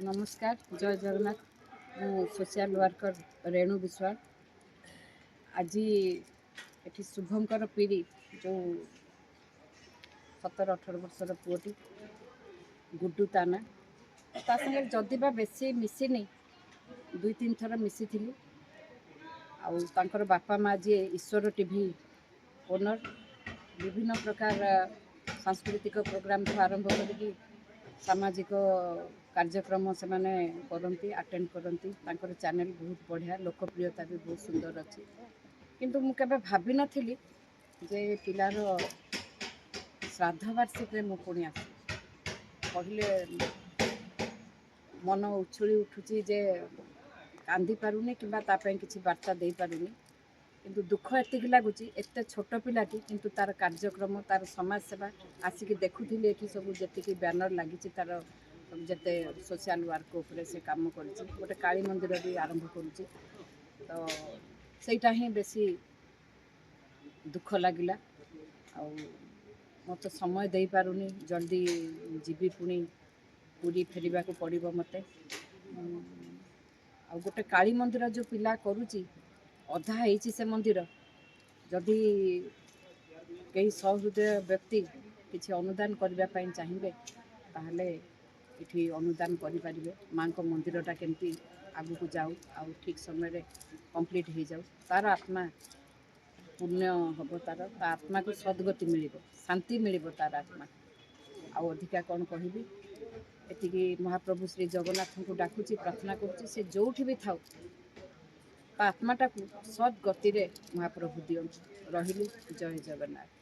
नमस्कार जय जगन्नाथ मु सोशल वर्कर रेणु विश्वाल आज एटी शुभंकर पीढ़ी जो 17-18 वर्षर पुओटी गुड्डू ताना संगे जदि बा बेसी मिसिनी 2-3 थर मिसी आउर बापा माँ जी ईश्वर टीवी ओनर विभिन्न प्रकार सांस्कृतिक प्रोग्राम आरंभ कर सामाजिक कार्यक्रम से माने करती अटेंड करती चैनल बहुत बढ़िया लोकप्रियता भी बहुत सुंदर अच्छी किंतु मु केबे भाभी नथिली जे पिलार श्राद्ध वार्षिक मु पुणी आस कहले मन उछुली उठुची जे कांदी पारुनी किंबा तापे किसी वार्ता दे पारुनी किंतु दुख एतिक लगुच एत छोट पिलाटी किंतु तार कार्यक्रम तार समाज सेवा आसिक देखुली ये सब जी बैनर लगी तार जिते सोशल वर्क उपरे से काम कर गोटे काली मंदिर भी आरंभ करुच्ची तो सहीटा ही बेसी दुख लगिला मत समय दे पारुनी जल्दी जीवी पुणी पूरी फेरवा को पड़ो मत गोटे काली मंदिर जो पिला करुच्ची अधा होती से मंदिर जदि कई सहृदय व्यक्ति किसी अनुदान करने चाहिए ताहले इठी अनुदान करें माँ को मंदिरटा केमती आगू को जाऊ आ ठीक समय कंप्लीट हो जाऊ तार आत्मा पुण्य हम तार आत्मा को सद्गति मिल शांति मिल तार आत्मा अधिका कौन कहबी एतिकी महाप्रभु श्री जगन्नाथ को डाकुची प्रार्थना करुच्ची से जो भी था आत्माटा को सद्गति महाप्रभु दियंतु रही जय जगन्नाथ।